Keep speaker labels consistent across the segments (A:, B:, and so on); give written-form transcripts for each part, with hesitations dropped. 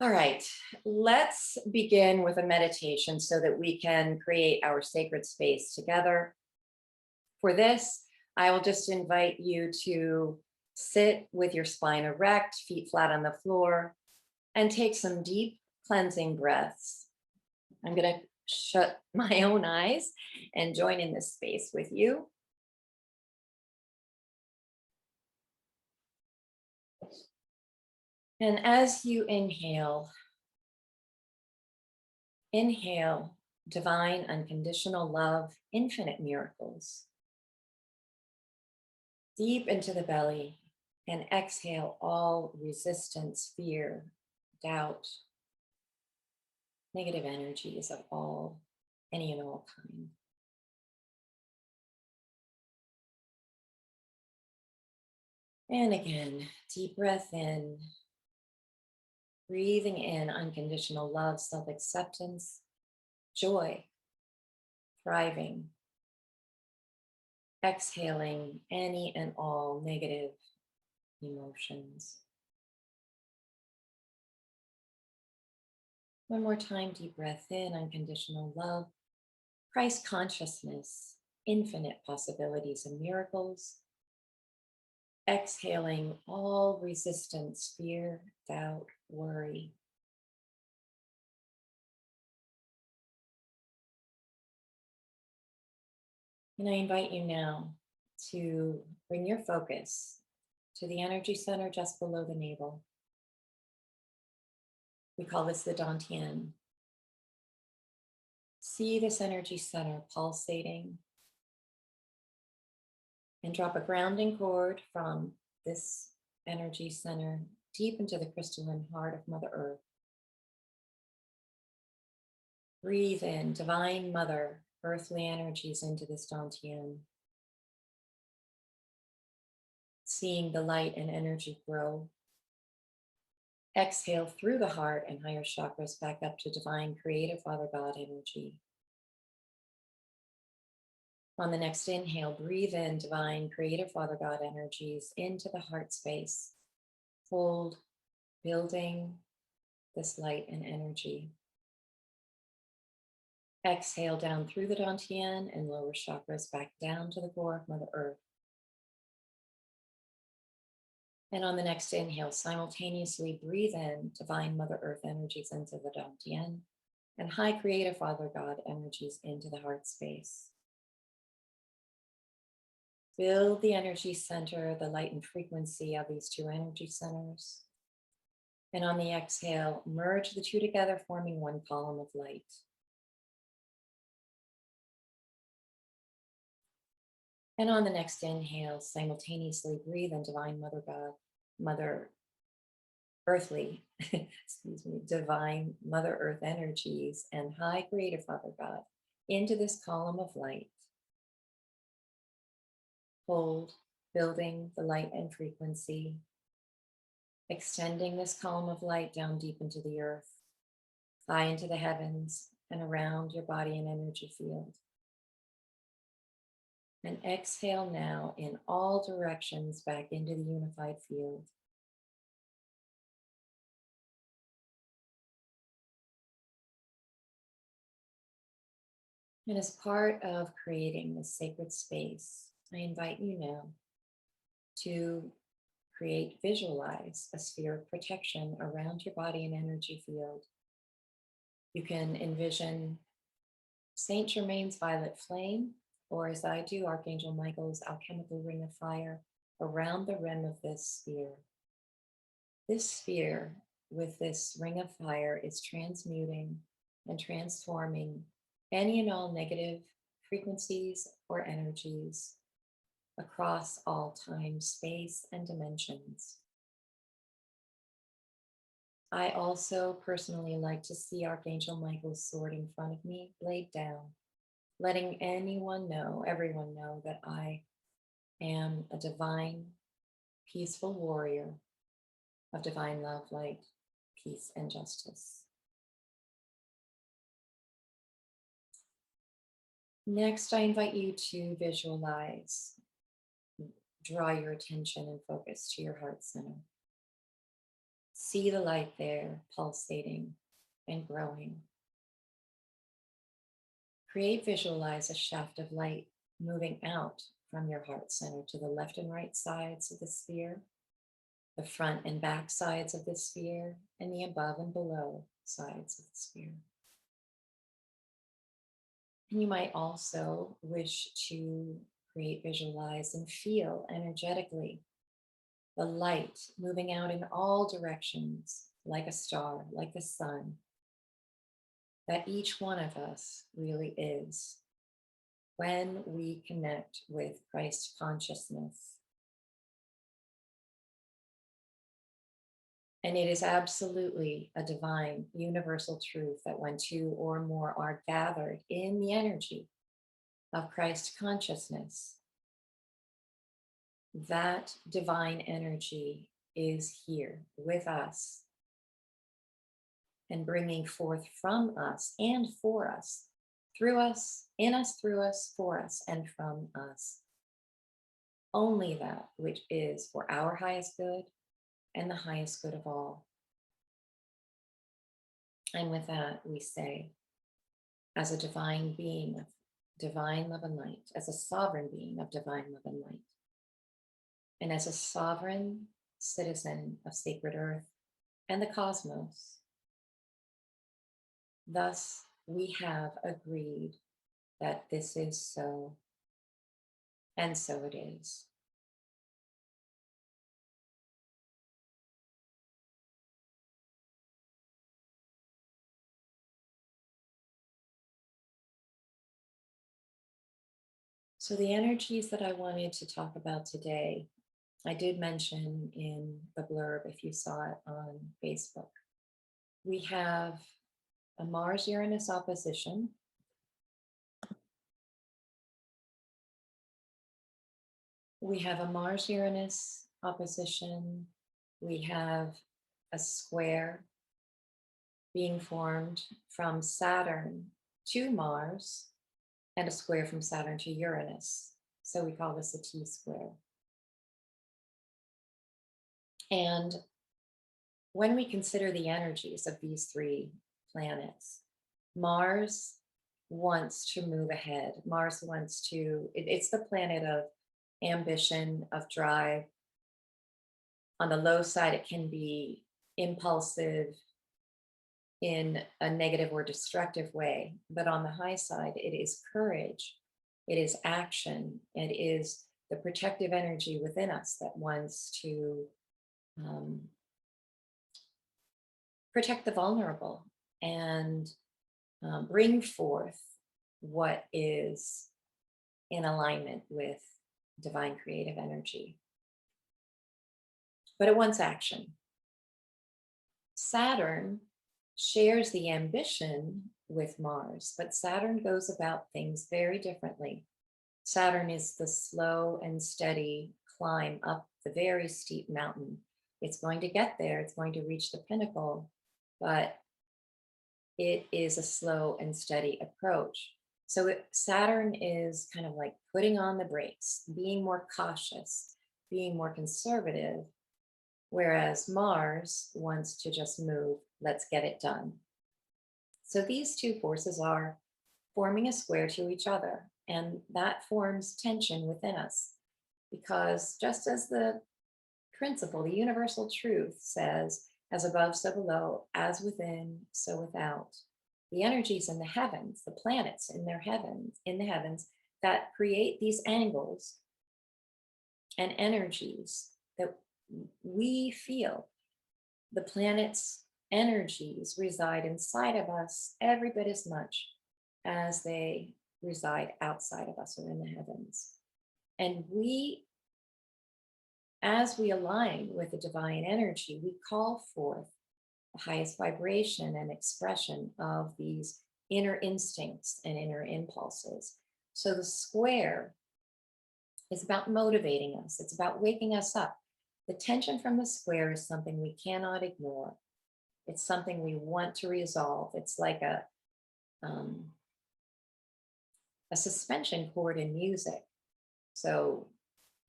A: All right, let's begin with a meditation so that we can create our sacred space together. For this, I will just invite you to sit with your spine erect, feet flat on the floor, and take some deep cleansing breaths. I'm going to shut my own eyes and join in this space with you. And as you inhale divine, unconditional love, infinite miracles, deep into the belly, and exhale all resistance, fear, doubt, negative energies of any and all kind. And again, deep breath in, breathing in unconditional love, self-acceptance, joy, thriving. Exhaling any and all negative emotions. One more time, deep breath in, unconditional love, Christ consciousness, infinite possibilities and miracles. Exhaling all resistance, fear, doubt, worry. And I invite you now to bring your focus to the energy center just below the navel. We call this the Dantian. See this energy center pulsating, and drop a grounding cord from this energy center deep into the crystalline heart of Mother Earth. Breathe in divine mother, earthly energies into this Dantian. Seeing the light and energy grow. Exhale through the heart and higher chakras back up to divine creative Father God energy. On the next inhale, breathe in divine creative Father God energies into the heart space. Hold, building this light and energy. Exhale down through the Dantian and lower chakras back down to the core of Mother Earth. And on the next inhale, simultaneously breathe in divine Mother Earth energies into the Dantian and high creative Father God energies into the heart space. Build the energy center, the light and frequency of these two energy centers. And on the exhale, merge the two together, forming one column of light. And on the next inhale, simultaneously breathe in divine Mother God, Mother Earthly, divine Mother Earth energies and high creative Father God into this column of light. Hold, building the light and frequency, extending this column of light down deep into the earth, high into the heavens, and around your body and energy field. And exhale now in all directions back into the unified field. And as part of creating this sacred space, I invite you now to visualize a sphere of protection around your body and energy field. You can envision Saint Germain's violet flame, or as I do, Archangel Michael's alchemical ring of fire around the rim of this sphere. This sphere with this ring of fire is transmuting and transforming any and all negative frequencies or energies across all time, space, and dimensions. I also personally like to see Archangel Michael's sword in front of me, laid down, letting everyone know that I am a divine, peaceful warrior of divine love, light, peace, and justice. Next, I invite you to visualize, draw your attention and focus to your heart center. See the light there pulsating and growing. Visualize a shaft of light moving out from your heart center to the left and right sides of the sphere, the front and back sides of the sphere, and the above and below sides of the sphere. And you might also wish to visualize, and feel energetically the light moving out in all directions, like a star, like the sun, that each one of us really is when we connect with Christ consciousness. And it is absolutely a divine, universal truth that when two or more are gathered in the energy of Christ consciousness, that divine energy is here with us and bringing forth from us and for us, through us, in us, through us, for us, and from us. Only that which is for our highest good and the highest good of all. And with that, we say, as a divine being of divine love and light, as a sovereign being of divine love and light, and as a sovereign citizen of sacred earth and the cosmos, thus we have agreed that this is so, and so it is. So the energies that I wanted to talk about today, I did mention in the blurb if you saw it on Facebook. We have a Mars-Uranus opposition. We have a Mars-Uranus opposition. We have a square being formed from Saturn to Mars and a square from Saturn to Uranus. So we call this a T-square. And when we consider the energies of these three planets, Mars wants to move ahead. Mars wants to, it's the planet of ambition, of drive. On the low side, it can be impulsive in a negative or destructive way. But on the high side, it is courage, it is action, it is the protective energy within us that wants to protect the vulnerable and bring forth what is in alignment with divine creative energy. But it wants action. Saturn shares the ambition with Mars, but Saturn goes about things very differently. Saturn is the slow and steady climb up the very steep mountain. It's going to get there, it's going to reach the pinnacle, but it is a slow and steady approach. So Saturn is kind of like putting on the brakes, being more cautious, being more conservative, whereas Mars wants to just move, let's get it done. So these two forces are forming a square to each other, and that forms tension within us, because just as the principle, the universal truth says, as above, so below, as within, so without. The energies in the heavens, the planets in the heavens that create these angles and energies that we feel, the planets' energies reside inside of us every bit as much as they reside outside of us or in the heavens. And we, as we align with the divine energy, we call forth the highest vibration and expression of these inner instincts and inner impulses. So the square is about motivating us. It's about waking us up. The tension from the square is something we cannot ignore. It's something we want to resolve. It's like a suspension chord in music. So,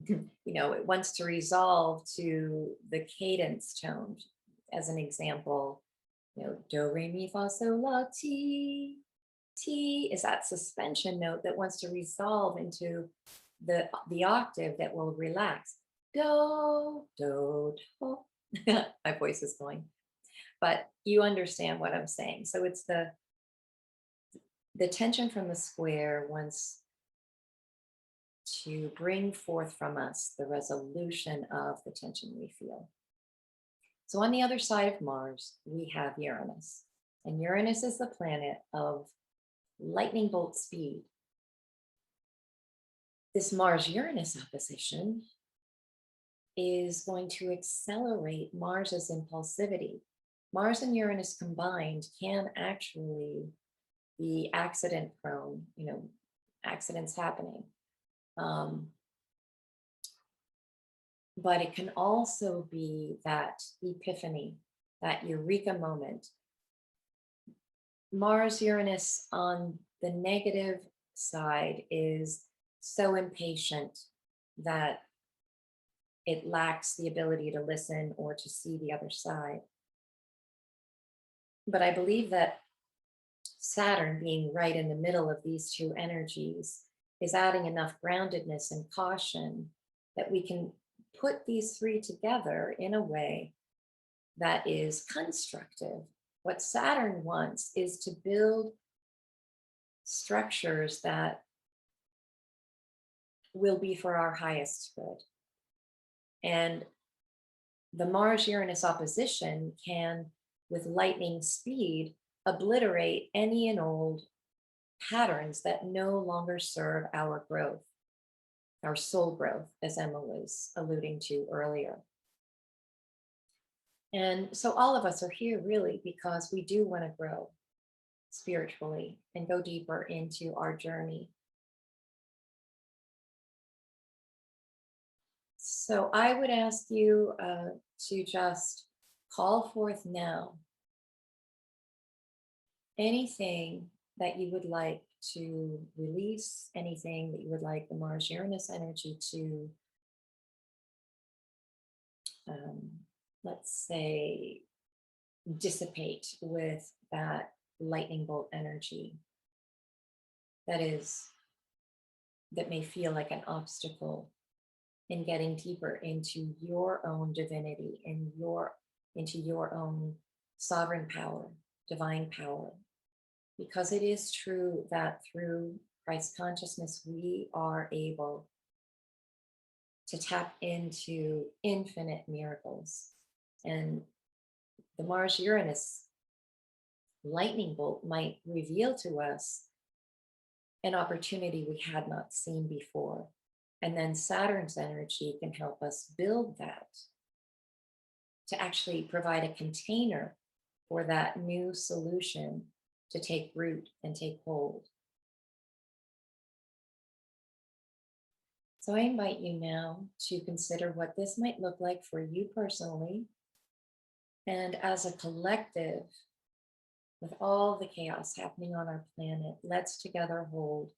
A: it wants to resolve to the cadence tone, as an example, do, re, mi, fa, sol, la, ti. Ti is that suspension note that wants to resolve into the octave that will relax. Do, do, do. My voice is going, but you understand what I'm saying. So it's the tension from the square wants to bring forth from us the resolution of the tension we feel. So on the other side of Mars, we have Uranus. And Uranus is the planet of lightning bolt speed. This Mars Uranus opposition is going to accelerate Mars's impulsivity. Mars and Uranus combined can actually be accident prone, accidents happening. But it can also be that epiphany, that eureka moment. Mars Uranus on the negative side is so impatient that it lacks the ability to listen or to see the other side. But I believe that Saturn, being right in the middle of these two energies, is adding enough groundedness and caution that we can put these three together in a way that is constructive. What Saturn wants is to build structures that will be for our highest good. And the Mars Uranus opposition can, with lightning speed, obliterate any and old patterns that no longer serve our growth, our soul growth, as Emma was alluding to earlier. And so all of us are here really because we do want to grow spiritually and go deeper into our journey. So I would ask you to just call forth now anything that you would like to release, anything that you would like the Mars Uranus energy to, let's say, dissipate with that lightning bolt energy that may feel like an obstacle in getting deeper into your own divinity and into your own sovereign power, divine power. Because it is true that through Christ consciousness, we are able to tap into infinite miracles. And the Mars Uranus lightning bolt might reveal to us an opportunity we had not seen before. And then Saturn's energy can help us build that to actually provide a container for that new solution to take root and take hold. So I invite you now to consider what this might look like for you personally and as a collective. With all the chaos happening on our planet, let's together hold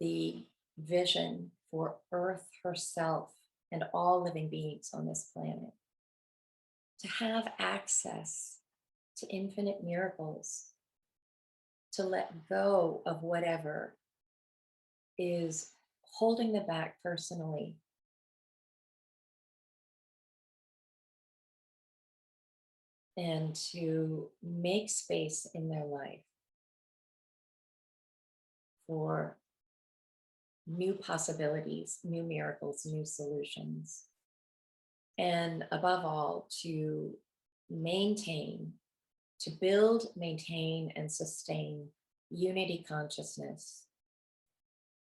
A: the vision for Earth herself and all living beings on this planet to have access to infinite miracles, to let go of whatever is holding them back personally. And to make space in their life for new possibilities, new miracles, new solutions. And above all, to build, maintain, and sustain unity consciousness.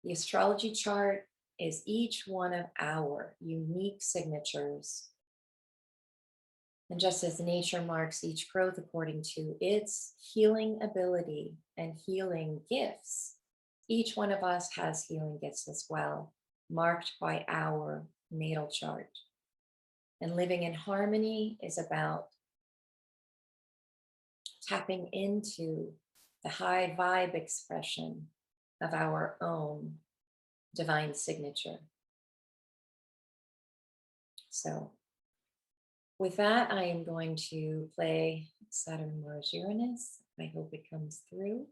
A: The astrology chart is each one of our unique signatures. And just as nature marks each growth according to its healing ability and healing gifts, each one of us has healing gifts as well, marked by our natal chart. And living in harmony is about tapping into the high vibe expression of our own divine signature. So With that, I am going to play Saturn, Mars, Uranus. I hope it comes through.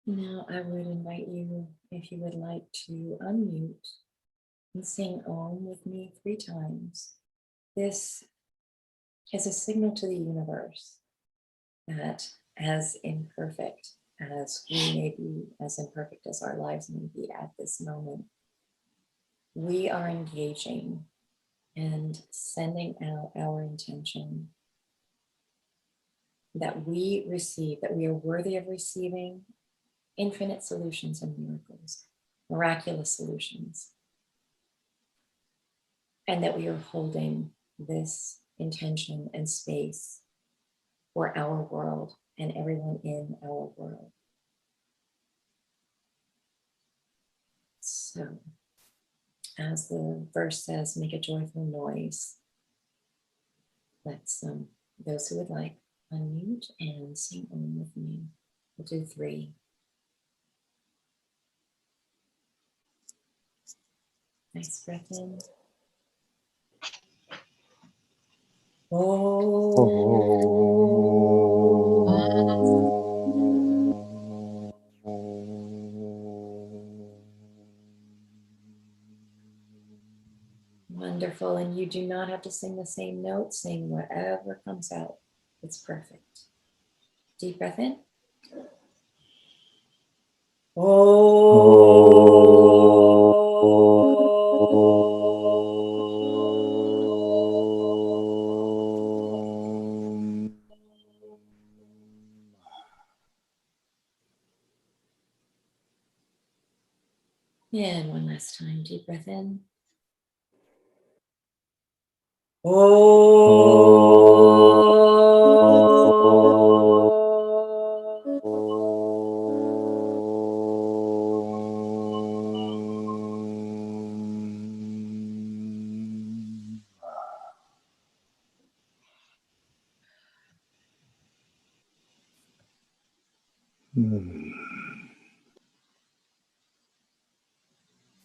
A: Now I would invite you, if you would like, to unmute and sing Om with me 3 times. This is a signal to the universe that as imperfect as we may be, as imperfect as our lives may be at this moment, we are engaging and sending out our intention that we receive, that we are worthy of receiving infinite solutions and miracles, miraculous solutions, and that we are holding this intention and space for our world and everyone in our world. So, as the verse says, make a joyful noise. Let's, those who would like, unmute and sing Om with me. We'll do 3. Nice breath in. Wonderful. And you do not have to sing the same note, sing whatever comes out. It's perfect. Deep breath in. And one last time, deep breath in.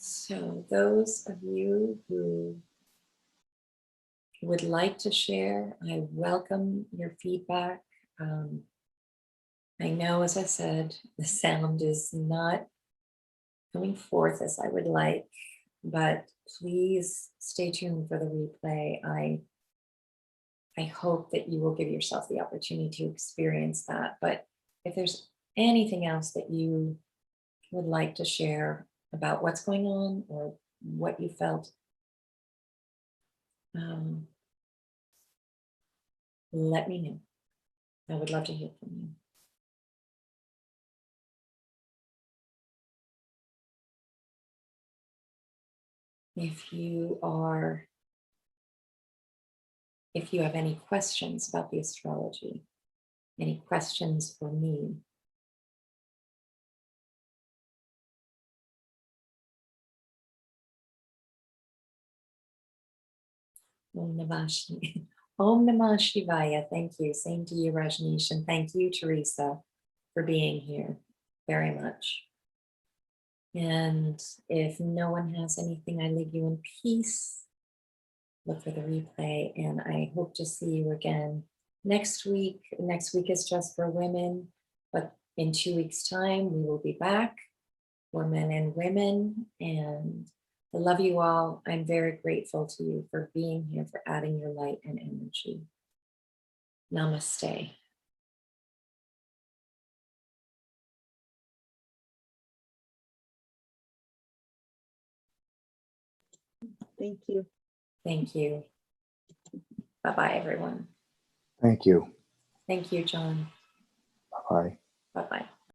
A: So those of you who would like to share, I welcome your feedback. I know, as I said, the sound is not coming forth as I would like, but please stay tuned for the replay. I hope that you will give yourself the opportunity to experience that. But if there's anything else that you would like to share about what's going on or what you felt, let me know. I would love to hear from you. If you have any questions about the astrology, any questions for me, Om Namah Shivaya. Thank you. Same to you, Rajneesh. And thank you, Teresa, for being here very much. And if no one has anything, I leave you in peace. Look for the replay, and I hope to see you again next week. Next week is just for women, but in 2 weeks' time, we will be back for men and women. And I love you all. I'm very grateful to you for being here, for adding your light and energy. Namaste.
B: Thank you.
A: Thank you. Bye-bye, everyone.
C: Thank you.
A: Thank you, John.
C: Bye.
A: Bye-bye.